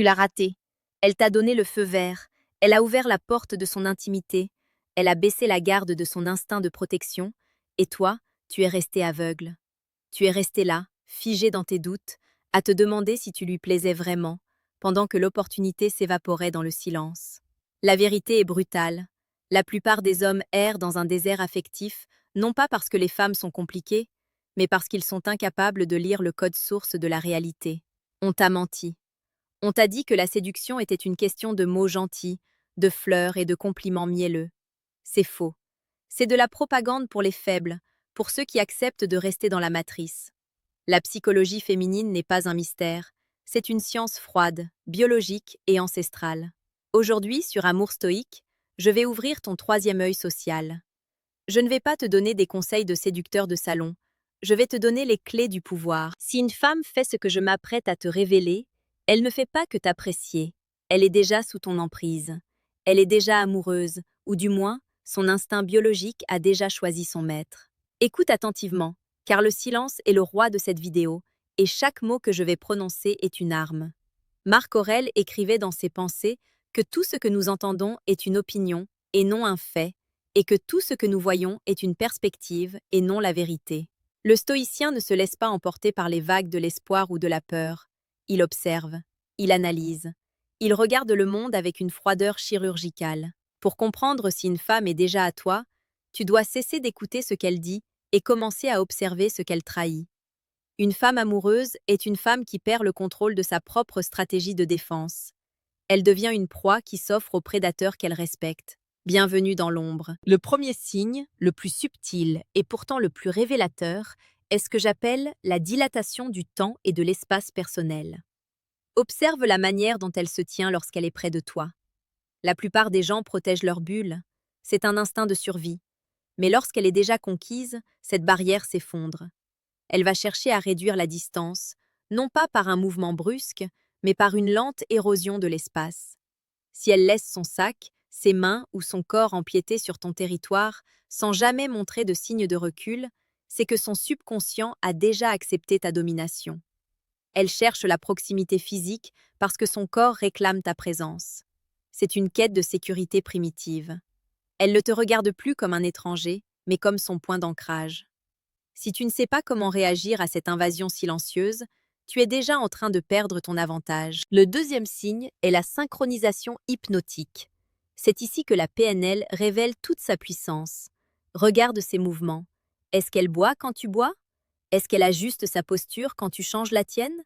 Tu l'as raté. Elle t'a donné le feu vert. Elle a ouvert la porte de son intimité. Elle a baissé la garde de son instinct de protection. Et toi, tu es resté aveugle. Tu es resté là, figé dans tes doutes, à te demander si tu lui plaisais vraiment, pendant que l'opportunité s'évaporait dans le silence. La vérité est brutale. La plupart des hommes errent dans un désert affectif, non pas parce que les femmes sont compliquées, mais parce qu'ils sont incapables de lire le code source de la réalité. On t'a menti. On t'a dit que la séduction était une question de mots gentils, de fleurs et de compliments mielleux. C'est faux. C'est de la propagande pour les faibles, pour ceux qui acceptent de rester dans la matrice. La psychologie féminine n'est pas un mystère, c'est une science froide, biologique et ancestrale. Aujourd'hui, sur Amour stoïque, je vais ouvrir ton troisième œil social. Je ne vais pas te donner des conseils de séducteur de salon, je vais te donner les clés du pouvoir. Si une femme fait ce que je m'apprête à te révéler, elle ne fait pas que t'apprécier, elle est déjà sous ton emprise. Elle est déjà amoureuse, ou du moins, son instinct biologique a déjà choisi son maître. Écoute attentivement, car le silence est le roi de cette vidéo, et chaque mot que je vais prononcer est une arme. Marc Aurèle écrivait dans ses pensées que tout ce que nous entendons est une opinion et non un fait, et que tout ce que nous voyons est une perspective et non la vérité. Le stoïcien ne se laisse pas emporter par les vagues de l'espoir ou de la peur. Il observe, il analyse, il regarde le monde avec une froideur chirurgicale. Pour comprendre si une femme est déjà à toi, tu dois cesser d'écouter ce qu'elle dit et commencer à observer ce qu'elle trahit. Une femme amoureuse est une femme qui perd le contrôle de sa propre stratégie de défense. Elle devient une proie qui s'offre aux prédateurs qu'elle respecte. Bienvenue dans l'ombre. Le premier signe, le plus subtil et pourtant le plus révélateur, est ce que j'appelle la dilatation du temps et de l'espace personnel. Observe la manière dont elle se tient lorsqu'elle est près de toi. La plupart des gens protègent leur bulle. C'est un instinct de survie. Mais lorsqu'elle est déjà conquise, cette barrière s'effondre. Elle va chercher à réduire la distance, non pas par un mouvement brusque, mais par une lente érosion de l'espace. Si elle laisse son sac, ses mains ou son corps empiéter sur ton territoire sans jamais montrer de signe de recul, c'est que son subconscient a déjà accepté ta domination. Elle cherche la proximité physique parce que son corps réclame ta présence. C'est une quête de sécurité primitive. Elle ne te regarde plus comme un étranger, mais comme son point d'ancrage. Si tu ne sais pas comment réagir à cette invasion silencieuse, tu es déjà en train de perdre ton avantage. Le deuxième signe est la synchronisation hypnotique. C'est ici que la PNL révèle toute sa puissance. Regarde ses mouvements. Est-ce qu'elle boit quand tu bois? Est-ce qu'elle ajuste sa posture quand tu changes la tienne?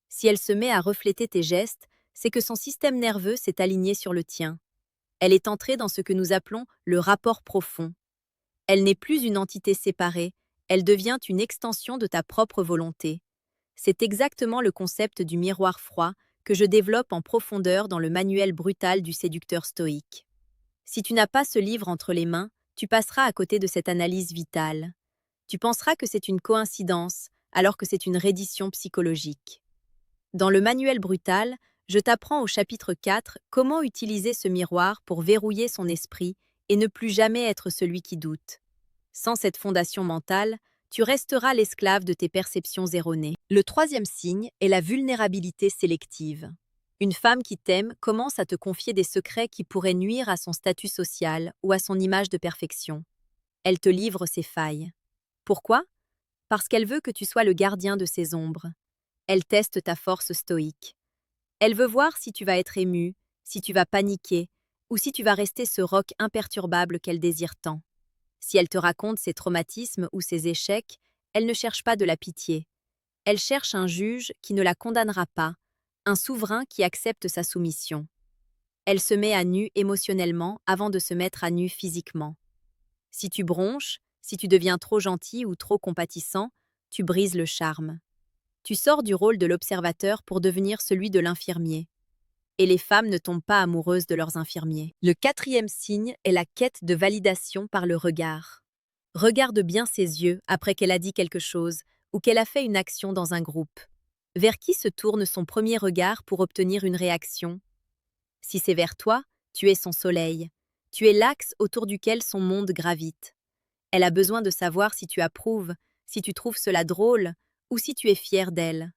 Si elle se met à refléter tes gestes, c'est que son système nerveux s'est aligné sur le tien. Elle est entrée dans ce que nous appelons le rapport profond. Elle n'est plus une entité séparée, elle devient une extension de ta propre volonté. C'est exactement le concept du miroir froid que je développe en profondeur dans le manuel brutal du séducteur stoïque. Si tu n'as pas ce livre entre les mains, tu passeras à côté de cette analyse vitale. Tu penseras que c'est une coïncidence, alors que c'est une reddition psychologique. Dans le manuel brutal, je t'apprends au chapitre 4 comment utiliser ce miroir pour verrouiller son esprit et ne plus jamais être celui qui doute. Sans cette fondation mentale, tu resteras l'esclave de tes perceptions erronées. Le troisième signe est la vulnérabilité sélective. Une femme qui t'aime commence à te confier des secrets qui pourraient nuire à son statut social ou à son image de perfection. Elle te livre ses failles. Pourquoi? Parce qu'elle veut que tu sois le gardien de ses ombres. Elle teste ta force stoïque. Elle veut voir si tu vas être ému, si tu vas paniquer, ou si tu vas rester ce roc imperturbable qu'elle désire tant. Si elle te raconte ses traumatismes ou ses échecs, elle ne cherche pas de la pitié. Elle cherche un juge qui ne la condamnera pas, un souverain qui accepte sa soumission. Elle se met à nu émotionnellement avant de se mettre à nu physiquement. Si tu bronches, si tu deviens trop gentil ou trop compatissant, tu brises le charme. Tu sors du rôle de l'observateur pour devenir celui de l'infirmier. Et les femmes ne tombent pas amoureuses de leurs infirmiers. Le quatrième signe est la quête de validation par le regard. Regarde bien ses yeux après qu'elle a dit quelque chose ou qu'elle a fait une action dans un groupe. Vers qui se tourne son premier regard pour obtenir une réaction? Si c'est vers toi, tu es son soleil. Tu es l'axe autour duquel son monde gravite. Elle a besoin de savoir si tu approuves, si tu trouves cela drôle ou si tu es fier d'elle.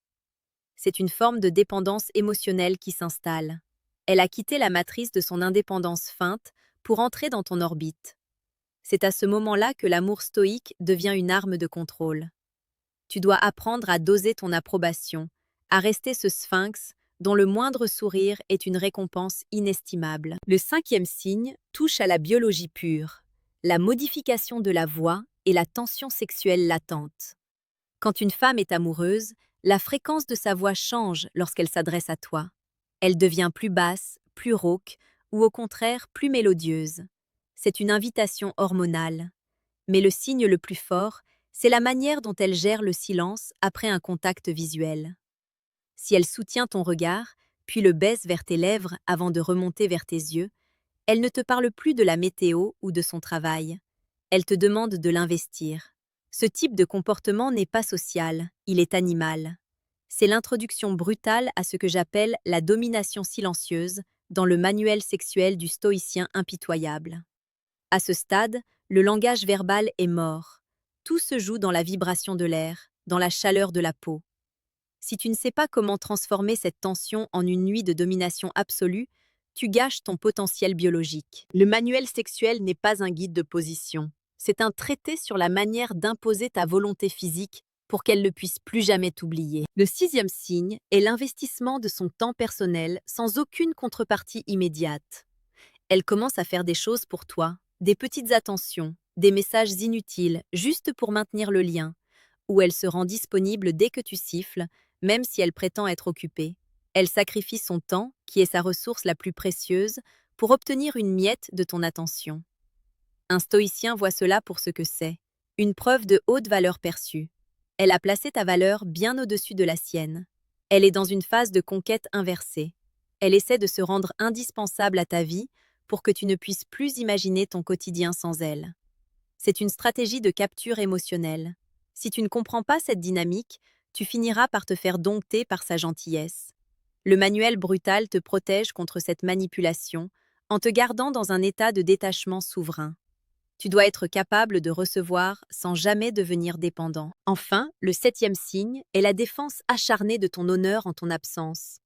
C'est une forme de dépendance émotionnelle qui s'installe. Elle a quitté la matrice de son indépendance feinte pour entrer dans ton orbite. C'est à ce moment-là que l'amour stoïque devient une arme de contrôle. Tu dois apprendre à doser ton approbation, à rester ce sphinx dont le moindre sourire est une récompense inestimable. Le 5e signe touche à la biologie pure, la modification de la voix et la tension sexuelle latente. Quand une femme est amoureuse, la fréquence de sa voix change lorsqu'elle s'adresse à toi. Elle devient plus basse, plus rauque, ou au contraire plus mélodieuse. C'est une invitation hormonale. Mais le signe le plus fort, c'est la manière dont elle gère le silence après un contact visuel. Si elle soutient ton regard, puis le baisse vers tes lèvres avant de remonter vers tes yeux, elle ne te parle plus de la météo ou de son travail. Elle te demande de l'investir. Ce type de comportement n'est pas social, il est animal. C'est l'introduction brutale à ce que j'appelle la domination silencieuse dans le manuel sexuel du stoïcien impitoyable. À ce stade, le langage verbal est mort. Tout se joue dans la vibration de l'air, dans la chaleur de la peau. Si tu ne sais pas comment transformer cette tension en une nuit de domination absolue, tu gâches ton potentiel biologique. Le manuel sexuel n'est pas un guide de position. C'est un traité sur la manière d'imposer ta volonté physique pour qu'elle ne puisse plus jamais t'oublier. Le 6e signe est l'investissement de son temps personnel sans aucune contrepartie immédiate. Elle commence à faire des choses pour toi, des petites attentions, des messages inutiles, juste pour maintenir le lien, ou elle se rend disponible dès que tu siffles, même si elle prétend être occupée. Elle sacrifie son temps, qui est sa ressource la plus précieuse, pour obtenir une miette de ton attention. Un stoïcien voit cela pour ce que c'est, une preuve de haute valeur perçue. Elle a placé ta valeur bien au-dessus de la sienne. Elle est dans une phase de conquête inversée. Elle essaie de se rendre indispensable à ta vie pour que tu ne puisses plus imaginer ton quotidien sans elle. C'est une stratégie de capture émotionnelle. Si tu ne comprends pas cette dynamique, tu finiras par te faire dompter par sa gentillesse. Le manuel brutal te protège contre cette manipulation en te gardant dans un état de détachement souverain. Tu dois être capable de recevoir sans jamais devenir dépendant. Enfin, le 7e signe est la défense acharnée de ton honneur en ton absence.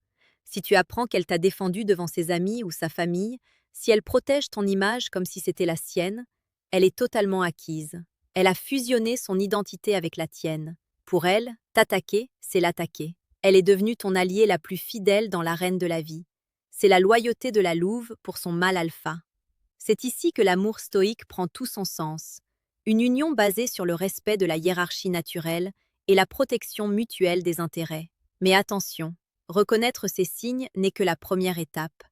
Si tu apprends qu'elle t'a défendu devant ses amis ou sa famille, si elle protège ton image comme si c'était la sienne, elle est totalement acquise. Elle a fusionné son identité avec la tienne. Pour elle, t'attaquer, c'est l'attaquer. Elle est devenue ton alliée la plus fidèle dans l'arène de la vie. C'est la loyauté de la louve pour son mâle alpha. C'est ici que l'amour stoïque prend tout son sens. Une union basée sur le respect de la hiérarchie naturelle et la protection mutuelle des intérêts. Mais attention, reconnaître ces signes n'est que la première étape.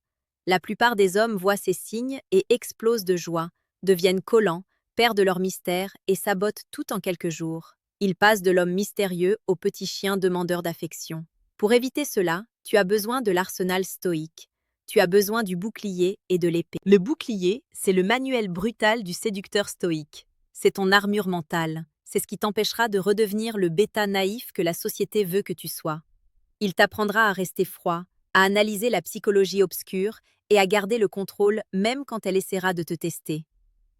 La plupart des hommes voient ces signes et explosent de joie, deviennent collants, perdent leur mystère et sabotent tout en quelques jours. Ils passent de l'homme mystérieux au petit chien demandeur d'affection. Pour éviter cela, tu as besoin de l'arsenal stoïque. Tu as besoin du bouclier et de l'épée. Le bouclier, c'est le manuel brutal du séducteur stoïque. C'est ton armure mentale. C'est ce qui t'empêchera de redevenir le bêta naïf que la société veut que tu sois. Il t'apprendra à rester froid, à analyser la psychologie obscure et à garder le contrôle même quand elle essaiera de te tester.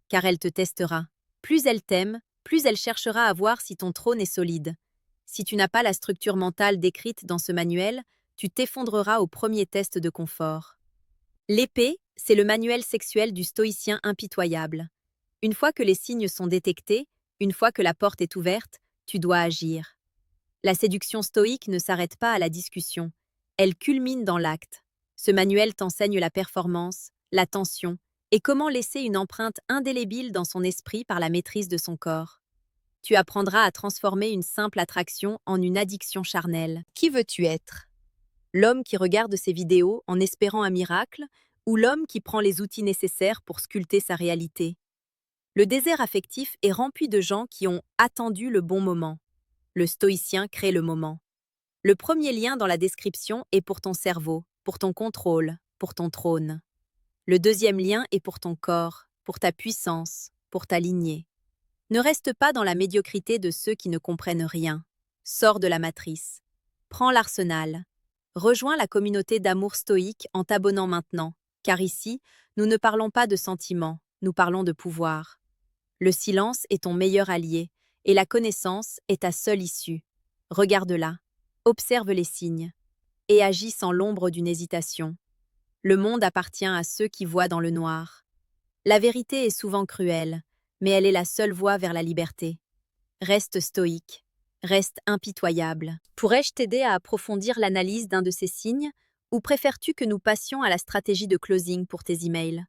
Car elle te testera. Plus elle t'aime, plus elle cherchera à voir si ton trône est solide. Si tu n'as pas la structure mentale décrite dans ce manuel, tu t'effondreras au premier test de confort. L'épée, c'est le manuel sexuel du stoïcien impitoyable. Une fois que les signes sont détectés, une fois que la porte est ouverte, tu dois agir. La séduction stoïque ne s'arrête pas à la discussion, elle culmine dans l'acte. Ce manuel t'enseigne la performance, l'attention, et comment laisser une empreinte indélébile dans son esprit par la maîtrise de son corps. Tu apprendras à transformer une simple attraction en une addiction charnelle. Qui veux-tu être? L'homme qui regarde ses vidéos en espérant un miracle ou l'homme qui prend les outils nécessaires pour sculpter sa réalité? Le désert affectif est rempli de gens qui ont attendu le bon moment. Le stoïcien crée le moment. Le premier lien dans la description est pour ton cerveau, pour ton contrôle, pour ton trône. Le deuxième lien est pour ton corps, pour ta puissance, pour ta lignée. Ne reste pas dans la médiocrité de ceux qui ne comprennent rien. Sors de la matrice. Prends l'arsenal. Rejoins la communauté d'amour stoïque en t'abonnant maintenant, car ici, nous ne parlons pas de sentiments, nous parlons de pouvoir. Le silence est ton meilleur allié, et la connaissance est ta seule issue. Regarde-la, observe les signes. et agis sans l'ombre d'une hésitation. Le monde appartient à ceux qui voient dans le noir. La vérité est souvent cruelle, mais elle est la seule voie vers la liberté. Reste stoïque, reste impitoyable. Pourrais-je t'aider à approfondir l'analyse d'un de ces signes, ou préfères-tu que nous passions à la stratégie de closing pour tes emails?